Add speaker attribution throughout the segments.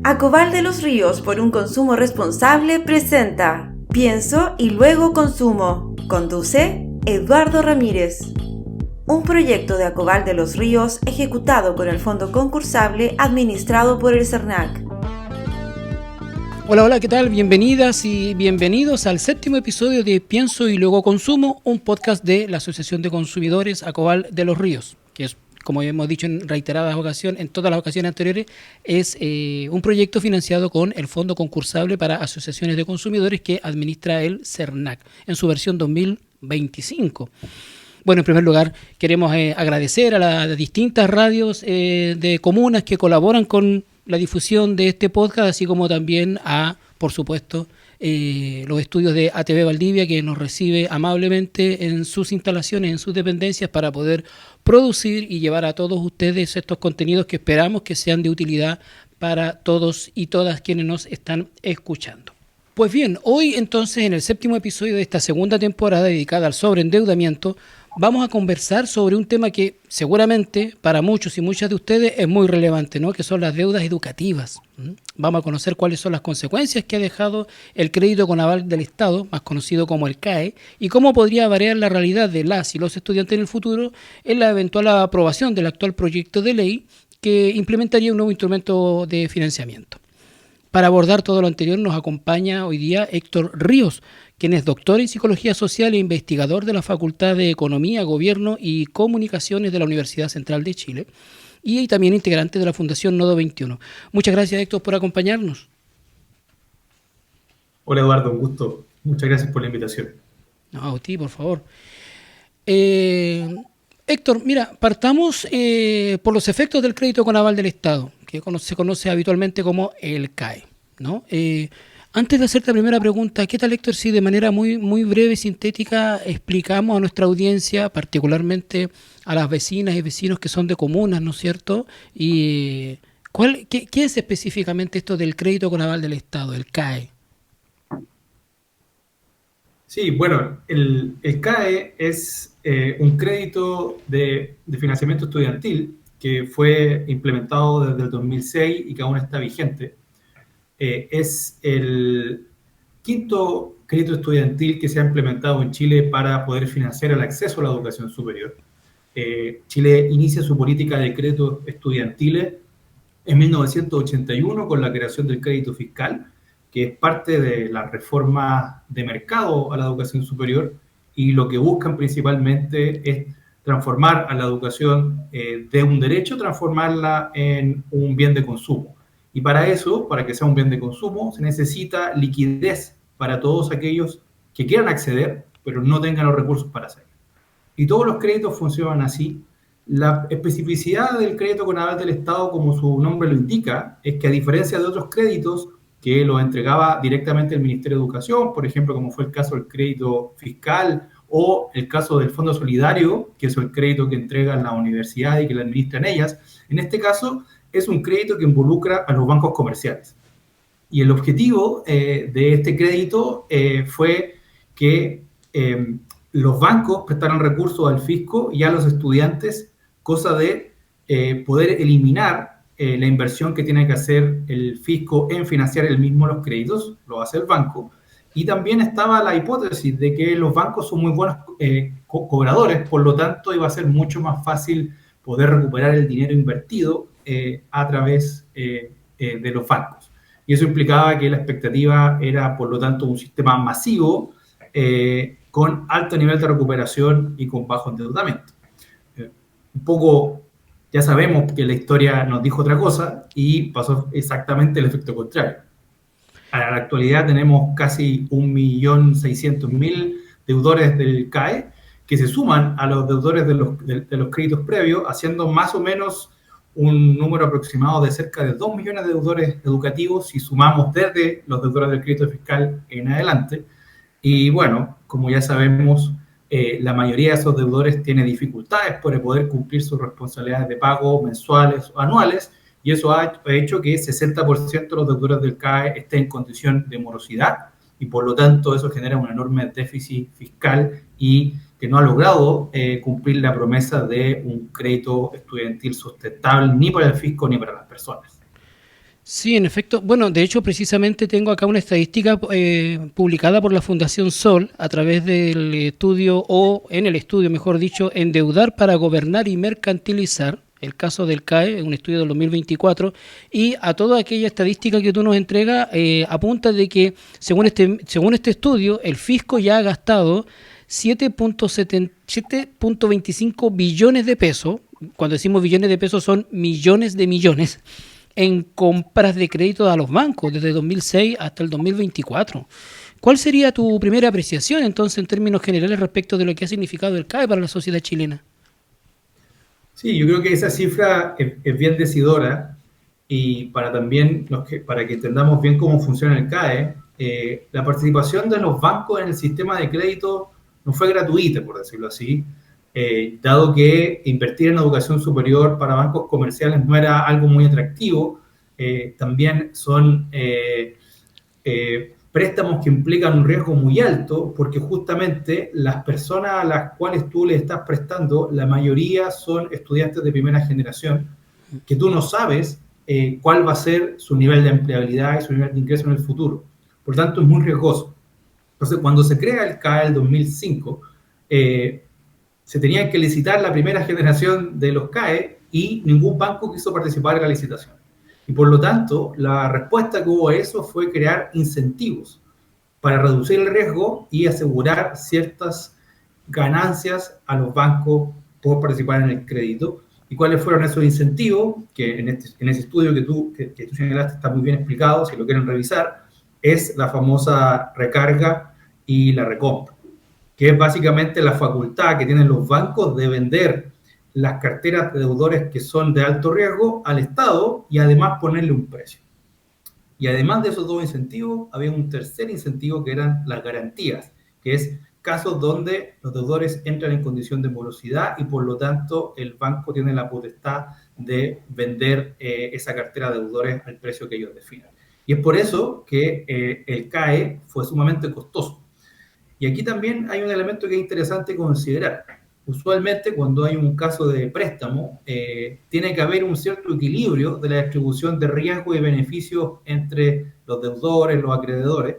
Speaker 1: Acobal de los Ríos por un consumo responsable presenta Pienso y luego consumo. Conduce Eduardo Ramírez. Un proyecto de Acobal de los Ríos ejecutado con el fondo concursable administrado por el CERNAC.
Speaker 2: Hola, ¿qué tal? Bienvenidas y bienvenidos al séptimo episodio de Pienso y luego consumo, un podcast de la Asociación de Consumidores Acobal de los Ríos, que es, como hemos dicho en reiteradas ocasiones, en todas las ocasiones anteriores, es un proyecto financiado con el Fondo Concursable para Asociaciones de Consumidores que administra el CERNAC en su versión 2025. Bueno, en primer lugar, queremos agradecer a las distintas radios de comunas que colaboran con la difusión de este podcast, así como también a, por supuesto, los estudios de ATV Valdivia, que nos recibe amablemente en sus instalaciones, en sus dependencias, para poder producir y llevar a todos ustedes estos contenidos que esperamos que sean de utilidad para todos y todas quienes nos están escuchando. Pues bien, hoy entonces, en el séptimo episodio de esta segunda temporada dedicada al sobreendeudamiento, vamos a conversar sobre un tema que seguramente para muchos y muchas de ustedes es muy relevante, ¿no? Que son las deudas educativas. Vamos a conocer cuáles son las consecuencias que ha dejado el crédito con aval del Estado, más conocido como el CAE, y cómo podría variar la realidad de las y los estudiantes en el futuro en la eventual aprobación del actual proyecto de ley que implementaría un nuevo instrumento de financiamiento. Para abordar todo lo anterior nos acompaña hoy día Héctor Ríos, quien es doctor en Psicología Social e investigador de la Facultad de Economía, Gobierno y Comunicaciones de la Universidad Central de Chile y también integrante de la Fundación Nodo 21. Muchas gracias, Héctor, por acompañarnos.
Speaker 3: Hola, Eduardo, un gusto. Muchas gracias por la invitación.
Speaker 2: No, a ti, por favor. Héctor, mira, partamos por los efectos del crédito con aval del Estado, que se conoce habitualmente como el CAE, ¿no? Antes de hacerte la primera pregunta, ¿qué tal, Héctor, si de manera muy breve y sintética explicamos a nuestra audiencia, particularmente a las vecinas y vecinos que son de comunas, ¿no es cierto? Y ¿qué es específicamente esto del crédito con aval del Estado, el CAE?
Speaker 3: Sí, bueno, el CAE es un crédito de financiamiento estudiantil que fue implementado desde el 2006 y que aún está vigente. Es el quinto crédito estudiantil que se ha implementado en Chile para poder financiar el acceso a la educación superior. Chile inicia su política de créditos estudiantiles en 1981 con la creación del crédito fiscal, que es parte de la reforma de mercado a la educación superior, y lo que buscan principalmente es transformar a la educación de un derecho, transformarla en un bien de consumo. Y para eso, para que sea un bien de consumo, se necesita liquidez para todos aquellos que quieran acceder, pero no tengan los recursos para hacerlo. Y todos los créditos funcionan así. La especificidad del crédito con aval del Estado, como su nombre lo indica, es que a diferencia de otros créditos que los entregaba directamente el Ministerio de Educación, por ejemplo, como fue el caso del crédito fiscal o el caso del Fondo Solidario, que es el crédito que entregan las universidades y que la administran ellas, en este caso es un crédito que involucra a los bancos comerciales. Y el objetivo de este crédito fue que los bancos prestaran recursos al fisco y a los estudiantes, cosa de poder eliminar la inversión que tiene que hacer el fisco en financiar él mismo los créditos, lo hace el banco. Y también estaba la hipótesis de que los bancos son muy buenos cobradores, por lo tanto iba a ser mucho más fácil poder recuperar el dinero invertido a través de los bancos. Y eso implicaba que la expectativa era, por lo tanto, un sistema masivo con alto nivel de recuperación y con bajo endeudamiento. Un poco, ya sabemos que la historia nos dijo otra cosa y pasó exactamente el efecto contrario. A la actualidad tenemos casi 1.600.000 deudores del CAE que se suman a los deudores de los créditos previos, haciendo más o menos un número aproximado de cerca de 2 millones de deudores educativos si sumamos desde los deudores del crédito fiscal en adelante. Y bueno, como ya sabemos, la mayoría de esos deudores tiene dificultades para poder cumplir sus responsabilidades de pago mensuales o anuales, y eso ha hecho que 60% de los deudores del CAE estén en condición de morosidad, y por lo tanto eso genera un enorme déficit fiscal y que no ha logrado cumplir la promesa de un crédito estudiantil sustentable ni para el fisco ni para las personas.
Speaker 2: Sí, en efecto. Bueno, de hecho, precisamente tengo acá una estadística publicada por la Fundación Sol a través del estudio, o en el estudio, mejor dicho, Endeudar para gobernar y mercantilizar, el caso del CAE, un estudio del 2024, y a toda aquella estadística que tú nos entregas apunta de que, según este estudio, el fisco ya ha gastado 7.25 billones de pesos. Cuando decimos billones de pesos son millones de millones en compras de crédito a los bancos desde 2006 hasta el 2024. ¿Cuál sería tu primera apreciación entonces en términos generales respecto de lo que ha significado el CAE para la sociedad chilena?
Speaker 3: Sí, yo creo que esa cifra es bien decidora, y para también para que entendamos bien cómo funciona el CAE, la participación de los bancos en el sistema de crédito no fue gratuita, por decirlo así, dado que invertir en educación superior para bancos comerciales no era algo muy atractivo. También son préstamos que implican un riesgo muy alto, porque justamente las personas a las cuales tú le estás prestando, la mayoría son estudiantes de primera generación, que tú no sabes cuál va a ser su nivel de empleabilidad y su nivel de ingreso en el futuro. Por tanto, es muy riesgoso. Entonces, cuando se crea el CAE en 2005, se tenía que licitar la primera generación de los CAE y ningún banco quiso participar en la licitación. Y por lo tanto, la respuesta que hubo a eso fue crear incentivos para reducir el riesgo y asegurar ciertas ganancias a los bancos por participar en el crédito. ¿Y cuáles fueron esos incentivos? Que en ese estudio que tú señalaste está muy bien explicado, si lo quieren revisar, es la famosa recarga y la recompra, que es básicamente la facultad que tienen los bancos de vender las carteras de deudores que son de alto riesgo al Estado y además ponerle un precio. Y además de esos dos incentivos, había un tercer incentivo que eran las garantías, que es casos donde los deudores entran en condición de morosidad y por lo tanto el banco tiene la potestad de vender esa cartera de deudores al precio que ellos definan. Y es por eso que el CAE fue sumamente costoso. Y aquí también hay un elemento que es interesante considerar. Usualmente cuando hay un caso de préstamo, tiene que haber un cierto equilibrio de la distribución de riesgo y beneficios entre los deudores, los acreedores.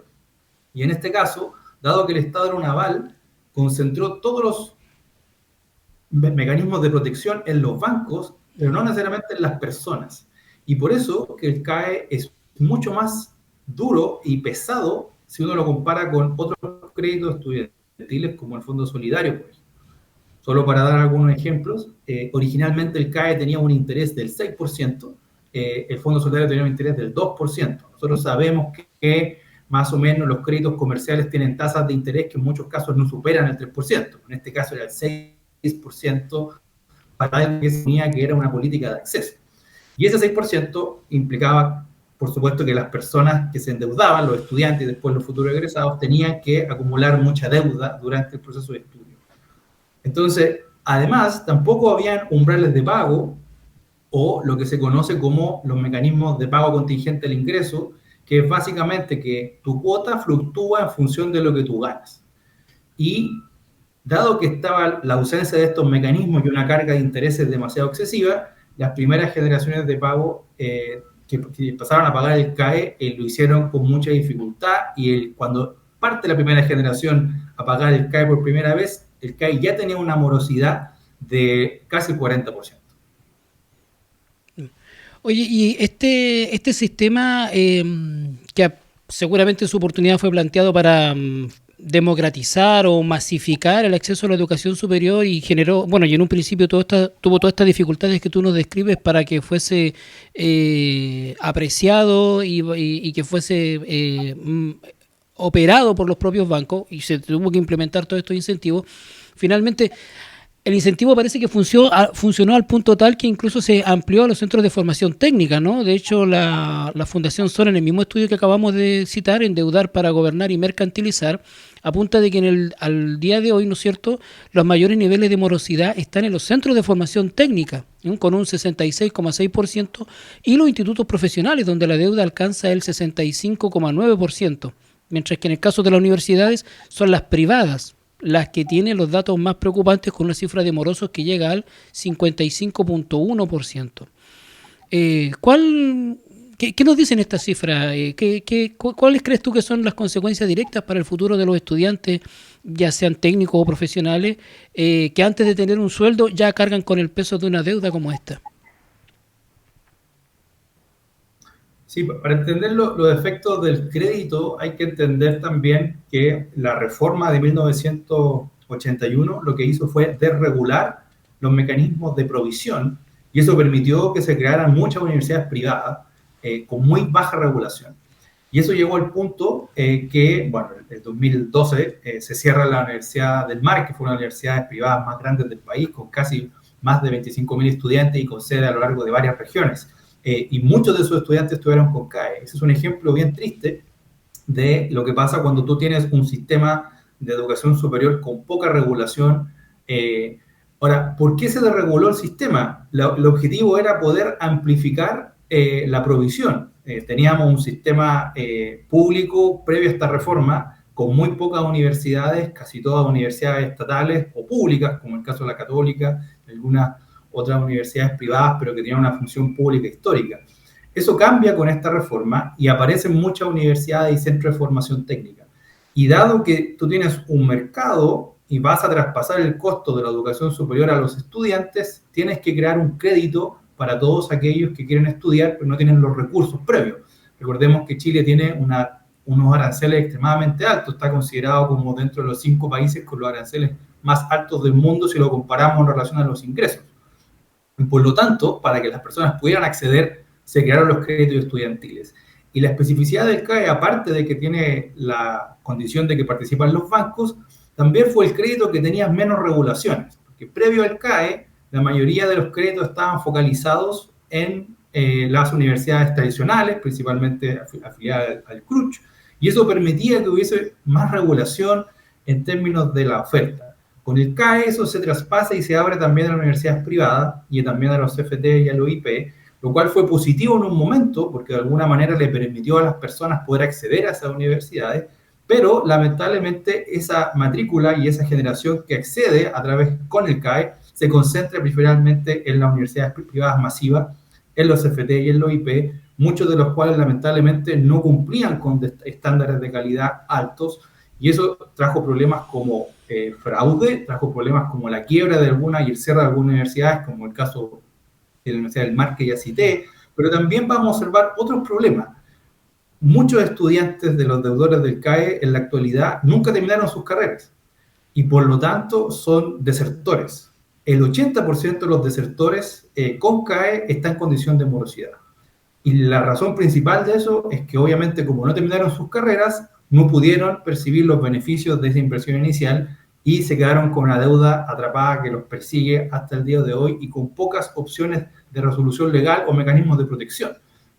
Speaker 3: Y en este caso, dado que el Estado era un aval, concentró todos los mecanismos de protección en los bancos, pero no necesariamente en las personas. Y por eso que el CAE es mucho más duro y pesado si uno lo compara con otros créditos estudiantiles como el Fondo Solidario, por ejemplo. Solo para dar algunos ejemplos, originalmente el CAE tenía un interés del 6%, el Fondo Solidario tenía un interés del 2%. Nosotros sabemos que más o menos los créditos comerciales tienen tasas de interés que en muchos casos no superan el 3%. En este caso era el 6% para algo que se suponía que era una política de acceso. Y ese 6% implicaba, por supuesto, que las personas que se endeudaban, los estudiantes y después los futuros egresados, tenían que acumular mucha deuda durante el proceso de estudio. Entonces, además, tampoco habían umbrales de pago o lo que se conoce como los mecanismos de pago contingente al ingreso, que es básicamente que tu cuota fluctúa en función de lo que tú ganas. Y dado que estaba la ausencia de estos mecanismos y una carga de intereses demasiado excesiva, las primeras generaciones de pago que pasaron a pagar el CAE lo hicieron con mucha dificultad, y cuando parte la primera generación a pagar el CAE por primera vez, el CAE ya tenía una morosidad de casi el 40%.
Speaker 2: Oye, y este sistema seguramente en su oportunidad fue planteado para democratizar o masificar el acceso a la educación superior, y generó, bueno, y en un principio tuvo todas estas dificultades que tú nos describes para que fuese apreciado y que fuese operado por los propios bancos, y se tuvo que implementar todos estos incentivos. Finalmente, el incentivo parece que funcionó al punto tal que incluso se amplió a los centros de formación técnica, ¿no? De hecho, la Fundación Sol, en el mismo estudio que acabamos de citar, Endeudar para gobernar y mercantilizar, apunta de que al día de hoy, ¿no es cierto?, los mayores niveles de morosidad están en los centros de formación técnica, ¿no?, con un 66,6%, y los institutos profesionales, donde la deuda alcanza el 65,9%. Mientras que en el caso de las universidades son las privadas las que tienen los datos más preocupantes, con una cifra de morosos que llega al 55,1%. ¿Qué nos dicen estas cifras? ¿Cuáles crees tú que son las consecuencias directas para el futuro de los estudiantes, ya sean técnicos o profesionales, que antes de tener un sueldo ya cargan con el peso de una deuda como esta?
Speaker 3: Sí, para entender los efectos del crédito hay que entender también que la reforma de 1981 lo que hizo fue desregular los mecanismos de provisión y eso permitió que se crearan muchas universidades privadas con muy baja regulación. Y eso llegó al punto que, bueno, en 2012 se cierra la Universidad del Mar, que fue una de las universidades privadas más grandes del país, con casi más de 25.000 estudiantes y con sede a lo largo de varias regiones. Y muchos de esos estudiantes estuvieron con CAE. Ese es un ejemplo bien triste de lo que pasa cuando tú tienes un sistema de educación superior con poca regulación. Ahora, ¿por qué se desreguló el sistema? El objetivo era poder amplificar la provisión. Teníamos un sistema público previo a esta reforma con muy pocas universidades, casi todas universidades estatales o públicas, como el caso de la Católica, algunas otras universidades privadas, pero que tenían una función pública histórica. Eso cambia con esta reforma y aparecen muchas universidades y centros de formación técnica. Y dado que tú tienes un mercado y vas a traspasar el costo de la educación superior a los estudiantes, tienes que crear un crédito para todos aquellos que quieren estudiar, pero no tienen los recursos previos. Recordemos que Chile tiene unos aranceles extremadamente altos, está considerado como dentro de los 5 países con los aranceles más altos del mundo si lo comparamos en relación a los ingresos. Y por lo tanto, para que las personas pudieran acceder, se crearon los créditos estudiantiles. Y la especificidad del CAE, aparte de que tiene la condición de que participan los bancos, también fue el crédito que tenía menos regulaciones. Porque previo al CAE, la mayoría de los créditos estaban focalizados en las universidades tradicionales, principalmente afiliadas al CRUCH, y eso permitía que hubiese más regulación en términos de la oferta. Con el CAE eso se traspasa y se abre también a las universidades privadas y también a los CFT y a los IP, lo cual fue positivo en un momento porque de alguna manera le permitió a las personas poder acceder a esas universidades, pero lamentablemente esa matrícula y esa generación que accede a través con el CAE se concentra principalmente en las universidades privadas masivas, en los CFT y en los IP, muchos de los cuales lamentablemente no cumplían con estándares de calidad altos, y eso trajo problemas como fraude, trajo problemas como la quiebra de algunas y el cierre de algunas universidades, como el caso de la Universidad del Mar que ya cité, pero también vamos a observar otros problemas. Muchos estudiantes de los deudores del CAE en la actualidad nunca terminaron sus carreras y por lo tanto son desertores. El 80% de los desertores con CAE está en condición de morosidad. Y la razón principal de eso es que obviamente como no terminaron sus carreras, no pudieron percibir los beneficios de esa inversión inicial y se quedaron con una deuda atrapada que los persigue hasta el día de hoy y con pocas opciones de resolución legal o mecanismos de protección.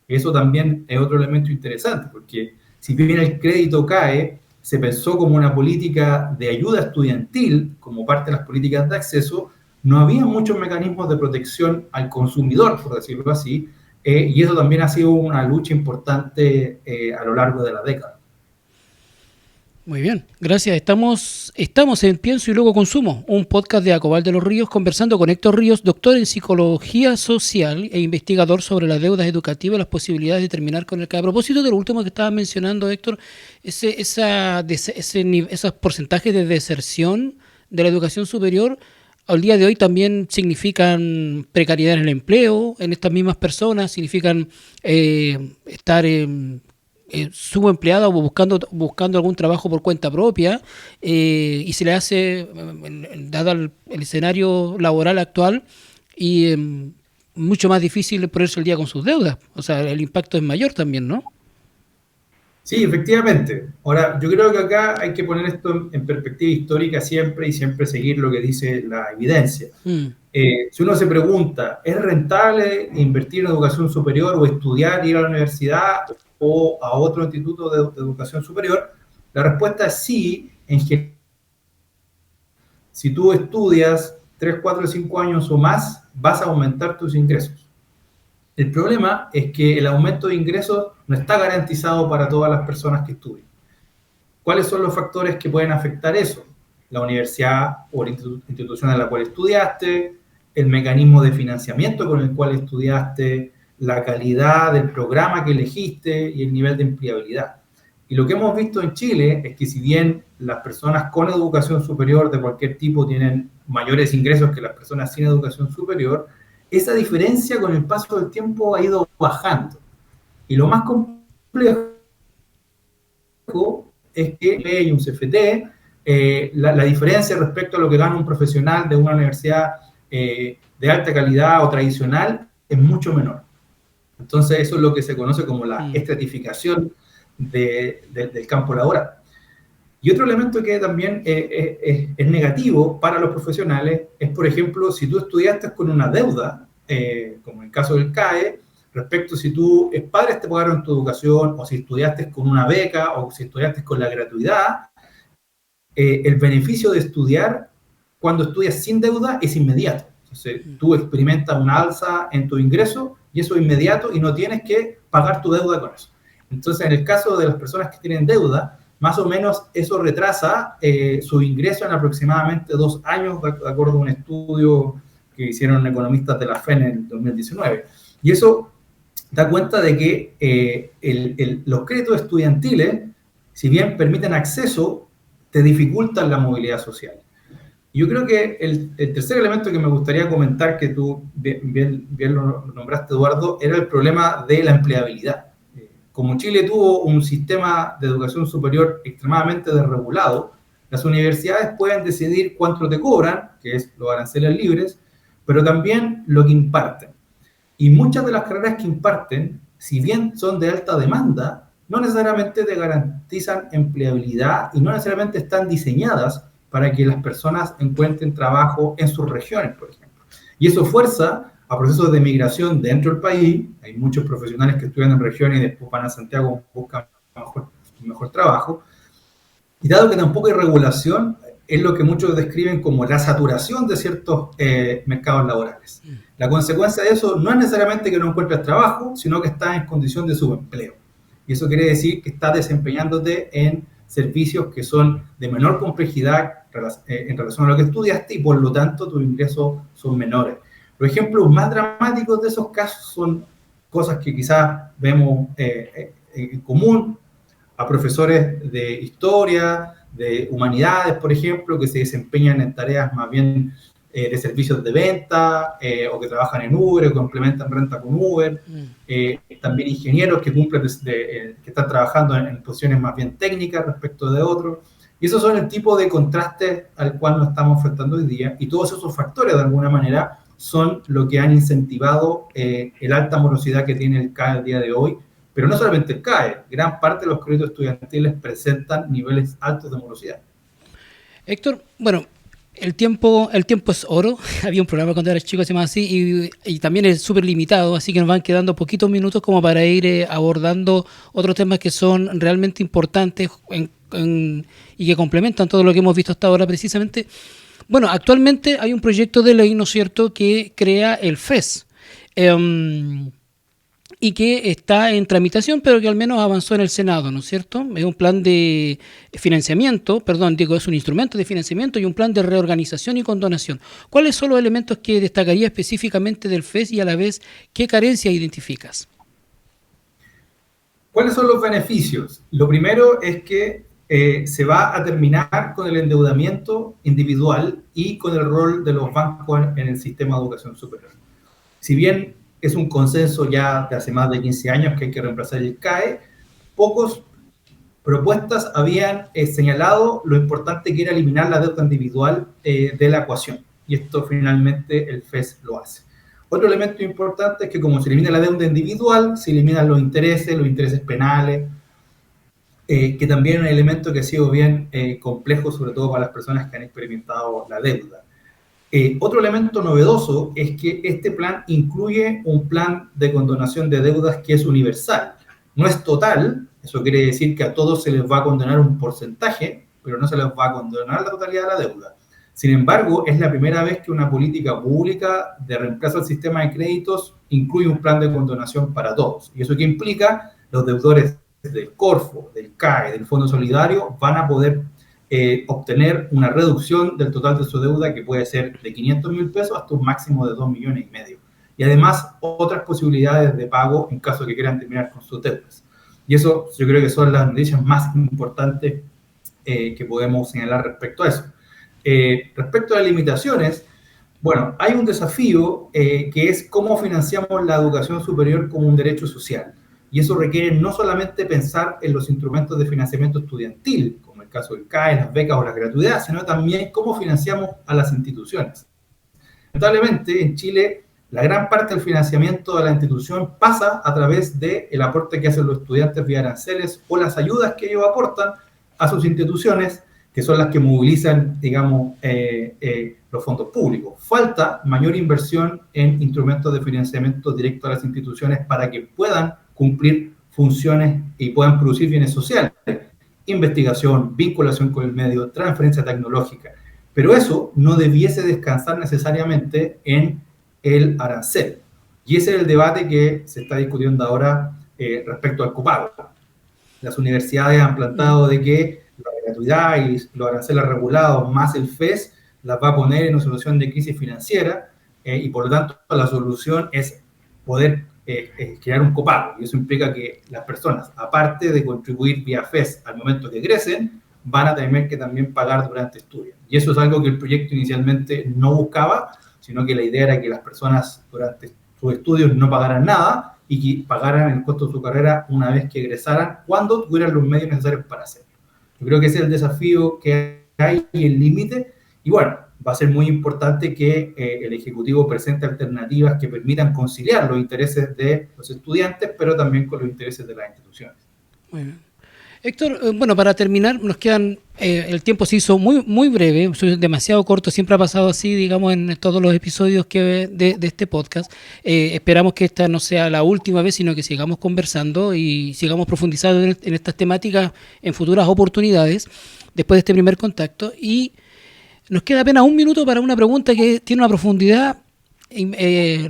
Speaker 3: Eso también es otro elemento interesante, porque si bien el crédito CAE se pensó como una política de ayuda estudiantil, como parte de las políticas de acceso, no había muchos mecanismos de protección al consumidor, por decirlo así, y eso también ha sido una lucha importante a lo largo de la década.
Speaker 2: Muy bien, gracias. Estamos en Pienso y Luego Consumo, un podcast de Acobal de los Ríos, conversando con Héctor Ríos, doctor en Psicología Social e investigador sobre las deudas educativas y las posibilidades de terminar con el CAE. A propósito de lo último que estabas mencionando, Héctor, esos porcentajes de deserción de la educación superior, al día de hoy también significan precariedad en el empleo, en estas mismas personas, significan estar subempleada o buscando algún trabajo por cuenta propia, y se le hace, dado el escenario laboral actual, y mucho más difícil ponerse al día con sus deudas. O sea, el impacto es mayor también, ¿no?
Speaker 3: Sí, efectivamente. Ahora, yo creo que acá hay que poner esto en perspectiva histórica siempre y siempre seguir lo que dice la evidencia. Si uno se pregunta, ¿es rentable invertir en educación superior o estudiar, ir a la universidad o a otro instituto de educación superior? La respuesta es sí, en general. Si tú estudias 3, 4, 5 años o más, vas a aumentar tus ingresos. El problema es que el aumento de ingresos no está garantizado para todas las personas que estudian. ¿Cuáles son los factores que pueden afectar eso? La universidad o la institución en la cual estudiaste, el mecanismo de financiamiento con el cual estudiaste, la calidad del programa que elegiste y el nivel de empleabilidad. Y lo que hemos visto en Chile es que si bien las personas con educación superior de cualquier tipo tienen mayores ingresos que las personas sin educación superior, esa diferencia con el paso del tiempo ha ido bajando. Y lo más complejo es que hay un CFT, la diferencia respecto a lo que gana un profesional de una universidad de alta calidad o tradicional es mucho menor. Entonces eso es lo que se conoce como la estratificación del campo laboral. Y otro elemento que también es negativo para los profesionales es, por ejemplo, si tú estudiaste con una deuda, como en el caso del CAE, respecto a si tus padres te pagaron tu educación, o si estudiaste con una beca, o si estudiaste con la gratuidad, el beneficio de estudiar cuando estudias sin deuda es inmediato. Entonces, tú experimentas una alza en tu ingreso y eso es inmediato y no tienes que pagar tu deuda con eso. Entonces, en el caso de las personas que tienen deuda, más o menos eso retrasa su ingreso en aproximadamente 2 años, de acuerdo a un estudio que hicieron economistas de la FEN en el 2019. Y eso da cuenta de que los créditos estudiantiles, si bien permiten acceso, te dificultan la movilidad social. Yo creo que el tercer elemento que me gustaría comentar, que tú bien lo nombraste, Eduardo, era el problema de la empleabilidad. Como Chile tuvo un sistema de educación superior extremadamente desregulado, las universidades pueden decidir cuánto te cobran, que es los aranceles libres, pero también lo que imparten. Y muchas de las carreras que imparten, si bien son de alta demanda, no necesariamente te garantizan empleabilidad y no necesariamente están diseñadas para que las personas encuentren trabajo en sus regiones, por ejemplo. Y eso fuerza a procesos de migración dentro del país. Hay muchos profesionales que estudian en regiones y después van a Santiago y buscan un mejor trabajo. Y dado que tampoco hay regulación, es lo que muchos describen como la saturación de ciertos mercados laborales. La consecuencia de eso no es necesariamente que no encuentres trabajo, sino que estás en condición de subempleo. Y eso quiere decir que estás desempeñándote en servicios que son de menor complejidad en relación a lo que estudiaste y por lo tanto tus ingresos son menores. Los ejemplos más dramáticos de esos casos son cosas que quizás vemos en común a profesores de historia, de humanidades, por ejemplo, que se desempeñan en tareas más bien de servicios de venta, o que trabajan en Uber, o que complementan renta con Uber. También ingenieros que cumplen, que están trabajando en posiciones más bien técnicas respecto de otros. Y esos son el tipo de contraste al cual nos estamos enfrentando hoy día. Y todos esos factores, de alguna manera, son lo que han incentivado el alta morosidad que tiene el CAE el día de hoy. Pero no solamente el CAE, gran parte de los créditos estudiantiles presentan niveles altos de morosidad.
Speaker 2: Héctor, bueno, el tiempo es oro. Había un programa cuando era chico que se llama así y también es súper limitado, así que nos van quedando poquitos minutos como para ir abordando otros temas que son realmente importantes y que complementan todo lo que hemos visto hasta ahora precisamente. Bueno, actualmente hay un proyecto de ley, ¿no es cierto?, que crea el FES. Y que está en tramitación, pero que al menos avanzó en el Senado, ¿no es cierto? Es un plan de financiamiento, es un instrumento de financiamiento y un plan de reorganización y condonación. ¿Cuáles son los elementos que destacaría específicamente del FES y a la vez qué carencias identificas?
Speaker 3: ¿Cuáles son los beneficios? Lo primero es que se va a terminar con el endeudamiento individual y con el rol de los bancos en el sistema de educación superior. Si bien es un consenso ya de hace más de 15 años que hay que reemplazar el CAE, pocas propuestas habían señalado lo importante que era eliminar la deuda individual de la ecuación. Y esto finalmente el FES lo hace. Otro elemento importante es que como se elimina la deuda individual, se eliminan los intereses penales, que también es un elemento que ha sido bien complejo, sobre todo para las personas que han experimentado la deuda. Otro elemento novedoso es que este plan incluye un plan de condonación de deudas que es universal. No es total, eso quiere decir que a todos se les va a condonar un porcentaje, pero no se les va a condonar la totalidad de la deuda. Sin embargo, es la primera vez que una política pública de reemplazo al sistema de créditos incluye un plan de condonación para todos. ¿Y eso qué implica? Los deudores del Corfo, del CAE, del Fondo Solidario van a poder obtener una reducción del total de su deuda que puede ser de 500.000 pesos hasta un máximo de 2,5 millones. y además otras posibilidades de pago en caso de que quieran terminar con sus deudas. Y eso yo creo que son las noticias más importantes que podemos señalar respecto a eso. Respecto a las limitaciones, bueno, hay un desafío que es cómo financiamos la educación superior como un derecho social. Y eso requiere no solamente pensar en los instrumentos de financiamiento estudiantil, como el caso del CAE, las becas o las gratuidades, sino también cómo financiamos a las instituciones. Lamentablemente, en Chile, la gran parte del financiamiento de la institución pasa a través del aporte que hacen los estudiantes vía aranceles o las ayudas que ellos aportan a sus instituciones, que son las que movilizan, digamos, los fondos públicos. Falta mayor inversión en instrumentos de financiamiento directo a las instituciones para que puedan cumplir funciones y puedan producir bienes sociales, investigación, vinculación con el medio, transferencia tecnológica. Pero eso no debiese descansar necesariamente en el arancel. Y ese es el debate que se está discutiendo ahora respecto al copago. Las universidades han planteado de que la gratuidad y los aranceles regulados más el FES las va a poner en una situación de crisis financiera y por lo tanto la solución es poder crear un copago. Y eso implica que las personas, aparte de contribuir vía FES al momento que crecen, van a tener que también pagar durante estudios. Y eso es algo que el proyecto inicialmente no buscaba, sino que la idea era que las personas durante sus estudios no pagaran nada y que pagaran el costo de su carrera una vez que egresaran, cuando tuvieran los medios necesarios para hacerlo. Yo creo que ese es el desafío que hay y el límite. Y bueno, va a ser muy importante que el Ejecutivo presente alternativas que permitan conciliar los intereses de los estudiantes, pero también con los intereses de las instituciones.
Speaker 2: Muy bien. Héctor, bueno, para terminar, nos quedan, el tiempo se hizo muy breve, demasiado corto, siempre ha pasado así, digamos, en todos los episodios de este podcast. Esperamos que esta no sea la última vez, sino que sigamos conversando y sigamos profundizando en estas temáticas en futuras oportunidades, después de este primer contacto. Y nos queda apenas un minuto para una pregunta que tiene una profundidad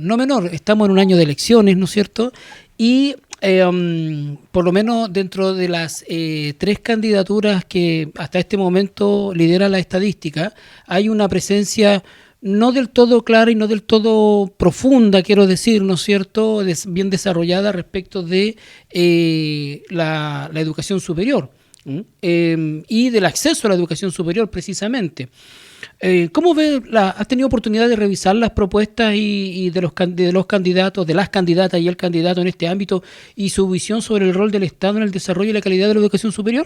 Speaker 2: no menor. Estamos en un año de elecciones, ¿no es cierto? Y por lo menos dentro de las 3 candidaturas que hasta este momento lidera la estadística, hay una presencia no del todo clara y no del todo profunda, quiero decir, ¿no es cierto?, bien desarrollada respecto de la educación superior y del acceso a la educación superior precisamente. ¿Cómo ves? ¿Has tenido oportunidad de revisar las propuestas y de los candidatos, de las candidatas y el candidato en este ámbito y su visión sobre el rol del Estado en el desarrollo y la calidad de la educación superior?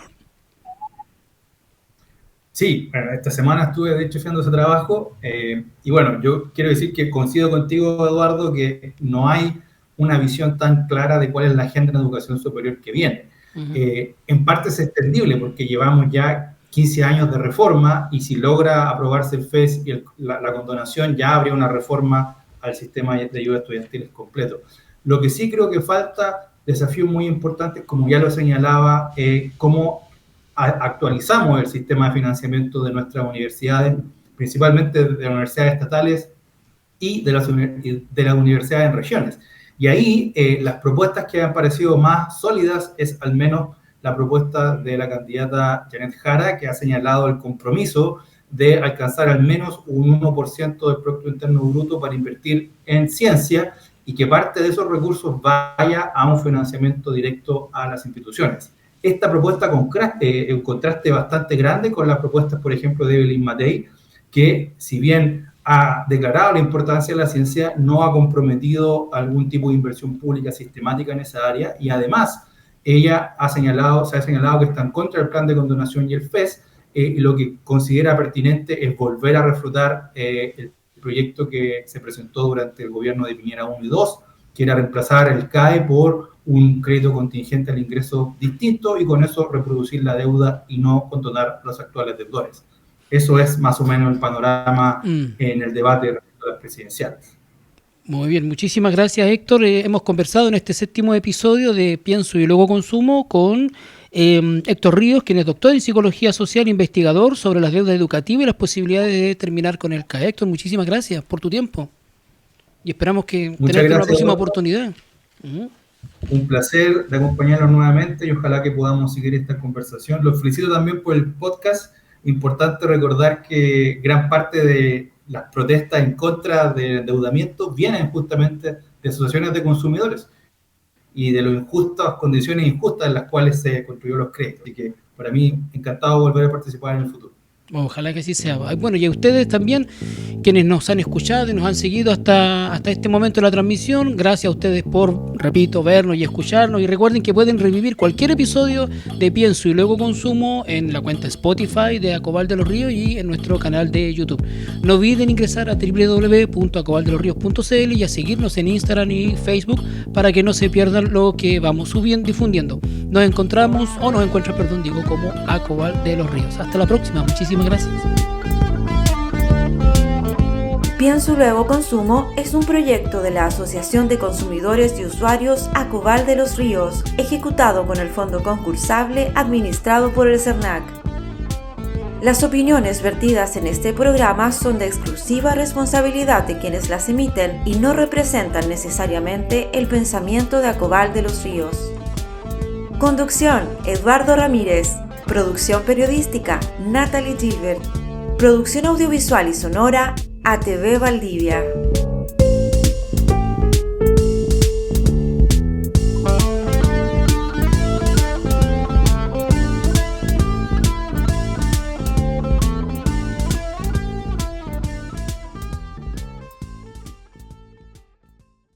Speaker 3: Sí, bueno, esta semana estuve de hecho haciendo ese trabajo y bueno, yo quiero decir que coincido contigo, Eduardo, que no hay una visión tan clara de cuál es la agenda en educación superior que viene. Uh-huh. En parte es entendible porque llevamos ya 15 años de reforma y si logra aprobarse el FES y la condonación, ya habría una reforma al sistema de ayuda estudiantil completo. Lo que sí creo que falta, desafíos muy importantes, como ya lo señalaba, cómo actualizamos el sistema de financiamiento de nuestras universidades, principalmente de las universidades estatales y de las universidades en regiones. Y ahí las propuestas que han parecido más sólidas es al menos la propuesta de la candidata Janet Jara, que ha señalado el compromiso de alcanzar al menos un 1% del Producto Interno Bruto para invertir en ciencia y que parte de esos recursos vaya a un financiamiento directo a las instituciones. Esta propuesta un contraste bastante grande con las propuestas, por ejemplo, de Evelyn Matei, que si bien ha declarado la importancia de la ciencia, no ha comprometido algún tipo de inversión pública sistemática en esa área y además ella se ha señalado que está en contra del plan de condonación y el FES, y lo que considera pertinente es volver a reflotar el proyecto que se presentó durante el gobierno de Piñera 1 y 2, que era reemplazar el CAE por un crédito contingente al ingreso distinto y con eso reproducir la deuda y no condonar los actuales deudores. Eso es más o menos el panorama en el debate respecto a las presidenciales.
Speaker 2: Muy bien, muchísimas gracias, Héctor. Hemos conversado en este 7º episodio de Pienso y Luego Consumo con Héctor Ríos, quien es doctor en Psicología Social e investigador sobre las deudas educativas y las posibilidades de terminar con el CAE. Héctor, muchísimas gracias por tu tiempo y esperamos que tengas una próxima oportunidad.
Speaker 3: Un placer de acompañarlos nuevamente y ojalá que podamos seguir esta conversación. Los felicito también por el podcast. Importante recordar que gran parte de las protestas en contra del endeudamiento vienen justamente de asociaciones de consumidores y de las condiciones injustas en las cuales se construyó los créditos. Así que para mí, encantado de volver a participar en el futuro.
Speaker 2: Ojalá que así sea. Bueno, y a ustedes también, quienes nos han escuchado y nos han seguido hasta este momento de la transmisión, gracias a ustedes por, repito, vernos y escucharnos. Y recuerden que pueden revivir cualquier episodio de Pienso y Luego Consumo en la cuenta Spotify de Acobal de los Ríos y en nuestro canal de YouTube. No olviden ingresar a www.acobaldelosrios.cl y a seguirnos en Instagram y Facebook para que no se pierdan lo que vamos difundiendo. Nos encuentran, como Acobal de los Ríos. Hasta la próxima. Muchísimas gracias.
Speaker 1: Pienso y Luego Consumo es un proyecto de la Asociación de Consumidores y Usuarios Acobal de los Ríos, ejecutado con el fondo concursable administrado por el CERNAC. Las opiniones vertidas en este programa son de exclusiva responsabilidad de quienes las emiten y no representan necesariamente el pensamiento de Acobal de los Ríos. Conducción: Eduardo Ramírez. Producción periodística: Natalie Gilbert. Producción audiovisual y sonora: ATV Valdivia.